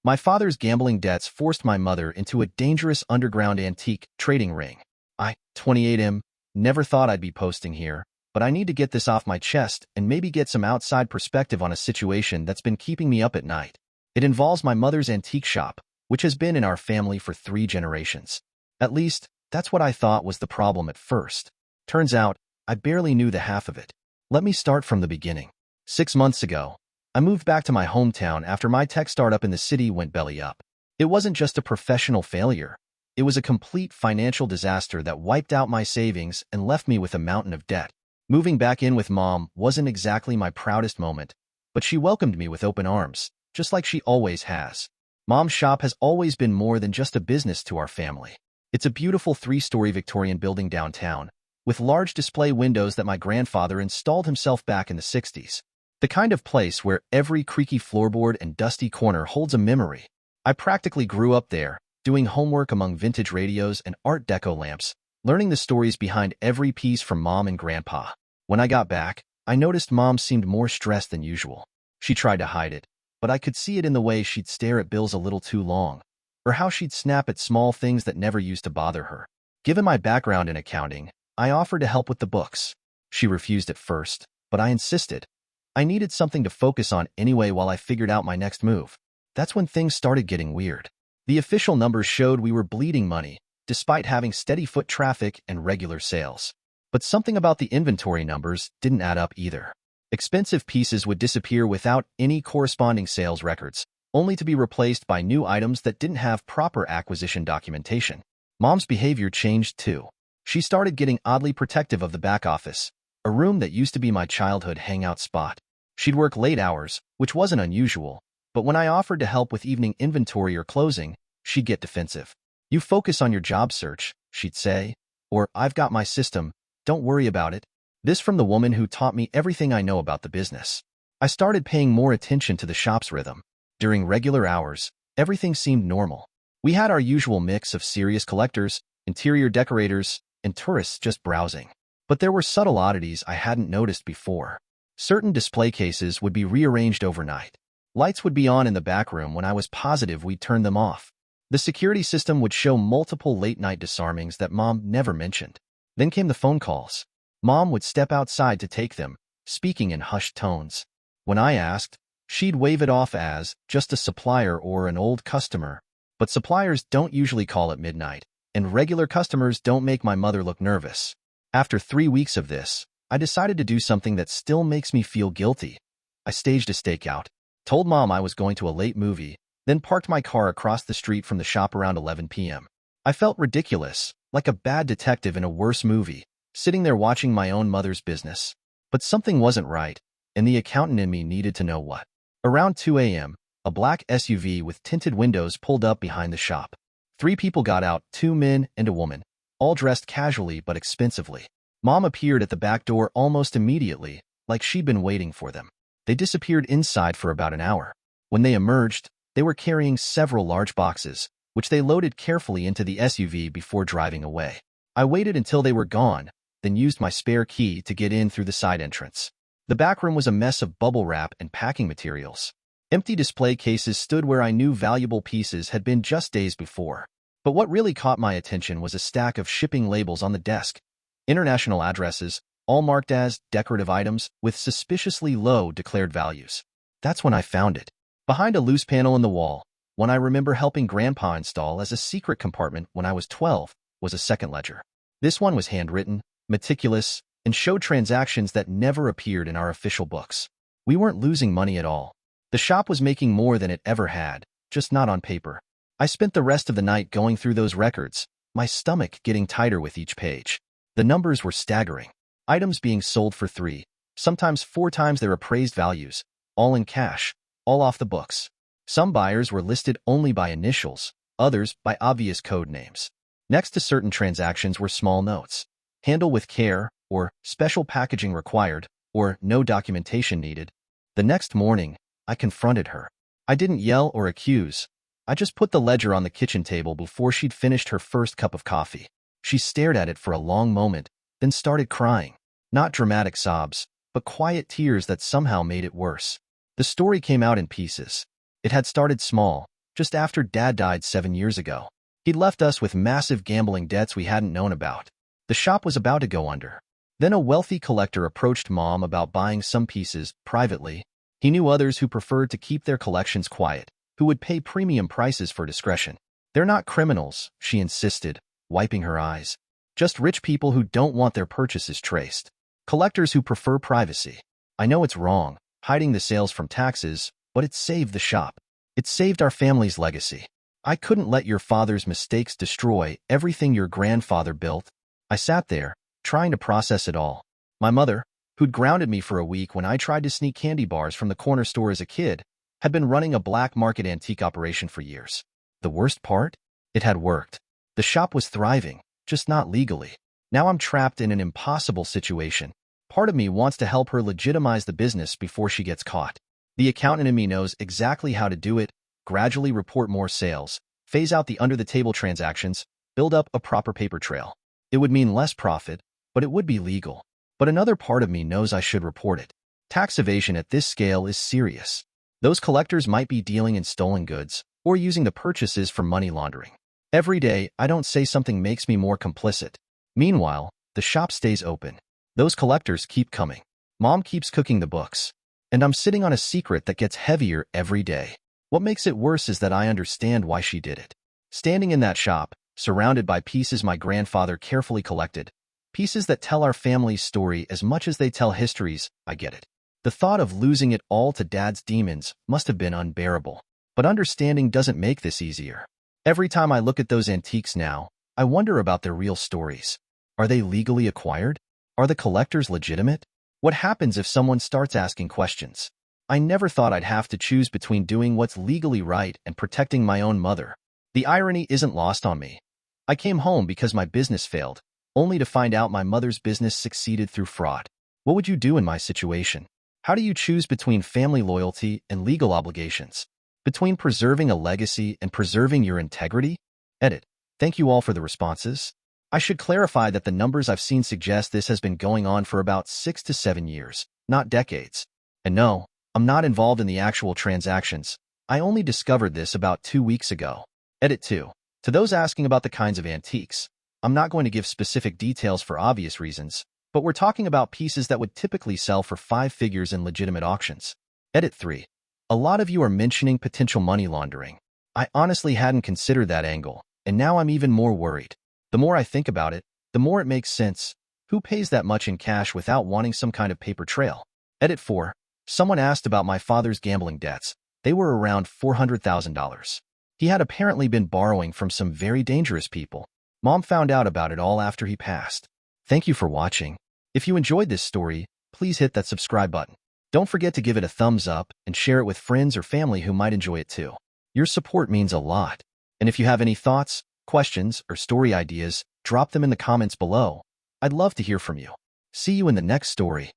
My father's gambling debts forced my mother into a dangerous underground antique trading ring. I, 28M, never thought I'd be posting here, but I need to get this off my chest and maybe get some outside perspective on a situation that's been keeping me up at night. It involves my mother's antique shop, which has been in our family for 3 generations. At least, that's what I thought was the problem at first. Turns out, I barely knew the half of it. Let me start from the beginning. 6 months ago, I moved back to my hometown after my tech startup in the city went belly up. It wasn't just a professional failure. It was a complete financial disaster that wiped out my savings and left me with a mountain of debt. Moving back in with Mom wasn't exactly my proudest moment, but she welcomed me with open arms, just like she always has. Mom's shop has always been more than just a business to our family. It's a beautiful 3-story Victorian building downtown, with large display windows that my grandfather installed himself back in the 60s. The kind of place where every creaky floorboard and dusty corner holds a memory. I practically grew up there, doing homework among vintage radios and Art Deco lamps, learning the stories behind every piece from Mom and Grandpa. When I got back, I noticed Mom seemed more stressed than usual. She tried to hide it, but I could see it in the way she'd stare at bills a little too long, or how she'd snap at small things that never used to bother her. Given my background in accounting, I offered to help with the books. She refused at first, but I insisted. I needed something to focus on anyway while I figured out my next move. That's when things started getting weird. The official numbers showed we were bleeding money, despite having steady foot traffic and regular sales. But something about the inventory numbers didn't add up either. Expensive pieces would disappear without any corresponding sales records, only to be replaced by new items that didn't have proper acquisition documentation. Mom's behavior changed too. She started getting oddly protective of the back office, a room that used to be my childhood hangout spot. She'd work late hours, which wasn't unusual, but when I offered to help with evening inventory or closing, she'd get defensive. "You focus on your job search," she'd say, or "I've got my system, don't worry about it." This from the woman who taught me everything I know about the business. I started paying more attention to the shop's rhythm. During regular hours, everything seemed normal. We had our usual mix of serious collectors, interior decorators, and tourists just browsing. But there were subtle oddities I hadn't noticed before. Certain display cases would be rearranged overnight. Lights would be on in the back room when I was positive we'd turned them off. The security system would show multiple late-night disarmings that Mom never mentioned. Then came the phone calls. Mom would step outside to take them, speaking in hushed tones. When I asked, she'd wave it off as just a supplier or an old customer. But suppliers don't usually call at midnight, and regular customers don't make my mother look nervous. After 3 weeks of this, I decided to do something that still makes me feel guilty. I staged a stakeout, told Mom I was going to a late movie, then parked my car across the street from the shop around 11 p.m. I felt ridiculous, like a bad detective in a worse movie, sitting there watching my own mother's business. But something wasn't right, and the accountant in me needed to know what. Around 2 a.m., a black SUV with tinted windows pulled up behind the shop. 3 people got out, 2 men and a woman, all dressed casually but expensively. Mom appeared at the back door almost immediately, like she'd been waiting for them. They disappeared inside for about an hour. When they emerged, they were carrying several large boxes, which they loaded carefully into the SUV before driving away. I waited until they were gone, then used my spare key to get in through the side entrance. The back room was a mess of bubble wrap and packing materials. Empty display cases stood where I knew valuable pieces had been just days before. But what really caught my attention was a stack of shipping labels on the desk. International addresses, all marked as decorative items with suspiciously low declared values. That's when I found it. Behind a loose panel in the wall, one I remember helping Grandpa install as a secret compartment when I was 12, was a second ledger. This one was handwritten, meticulous, and showed transactions that never appeared in our official books. We weren't losing money at all. The shop was making more than it ever had, just not on paper. I spent the rest of the night going through those records, my stomach getting tighter with each page. The numbers were staggering. Items being sold for 3, sometimes 4 times their appraised values, all in cash, all off the books. Some buyers were listed only by initials, others by obvious code names. Next to certain transactions were small notes. Handle with care, or special packaging required, or no documentation needed. The next morning, I confronted her. I didn't yell or accuse. I just put the ledger on the kitchen table before she'd finished her first cup of coffee. She stared at it for a long moment, then started crying. Not dramatic sobs, but quiet tears that somehow made it worse. The story came out in pieces. It had started small, just after Dad died 7 years ago. He'd left us with massive gambling debts we hadn't known about. The shop was about to go under. Then a wealthy collector approached Mom about buying some pieces privately. He knew others who preferred to keep their collections quiet, who would pay premium prices for discretion. They're not criminals, she insisted, wiping her eyes. Just rich people who don't want their purchases traced. Collectors who prefer privacy. I know it's wrong, hiding the sales from taxes, but it saved the shop. It saved our family's legacy. I couldn't let your father's mistakes destroy everything your grandfather built. I sat there, trying to process it all. My mother, who'd grounded me for a week when I tried to sneak candy bars from the corner store as a kid, had been running a black market antique operation for years. The worst part? It had worked. The shop was thriving, just not legally. Now I'm trapped in an impossible situation. Part of me wants to help her legitimize the business before she gets caught. The accountant in me knows exactly how to do it: gradually report more sales, phase out the under-the-table transactions, build up a proper paper trail. It would mean less profit, but it would be legal. But another part of me knows I should report it. Tax evasion at this scale is serious. Those collectors might be dealing in stolen goods or using the purchases for money laundering. Every day, I don't say something makes me more complicit. Meanwhile, the shop stays open. Those collectors keep coming. Mom keeps cooking the books. And I'm sitting on a secret that gets heavier every day. What makes it worse is that I understand why she did it. Standing in that shop, surrounded by pieces my grandfather carefully collected, pieces that tell our family's story as much as they tell histories, I get it. The thought of losing it all to Dad's demons must have been unbearable. But understanding doesn't make this easier. Every time I look at those antiques now, I wonder about their real stories. Are they legally acquired? Are the collectors legitimate? What happens if someone starts asking questions? I never thought I'd have to choose between doing what's legally right and protecting my own mother. The irony isn't lost on me. I came home because my business failed, only to find out my mother's business succeeded through fraud. What would you do in my situation? How do you choose between family loyalty and legal obligations? Between preserving a legacy and preserving your integrity? Edit. Thank you all for the responses. I should clarify that the numbers I've seen suggest this has been going on for about 6 to 7 years, not decades. And no, I'm not involved in the actual transactions. I only discovered this about 2 weeks ago. Edit 2. To those asking about the kinds of antiques, I'm not going to give specific details for obvious reasons, but we're talking about pieces that would typically sell for 5 figures in legitimate auctions. Edit 3. A lot of you are mentioning potential money laundering. I honestly hadn't considered that angle, and now I'm even more worried. The more I think about it, the more it makes sense. Who pays that much in cash without wanting some kind of paper trail? Edit 4. Someone asked about my father's gambling debts. They were around $400,000. He had apparently been borrowing from some very dangerous people. Mom found out about it all after he passed. Thank you for watching. If you enjoyed this story, please hit that subscribe button. Don't forget to give it a thumbs up and share it with friends or family who might enjoy it too. Your support means a lot. And if you have any thoughts, questions, or story ideas, drop them in the comments below. I'd love to hear from you. See you in the next story.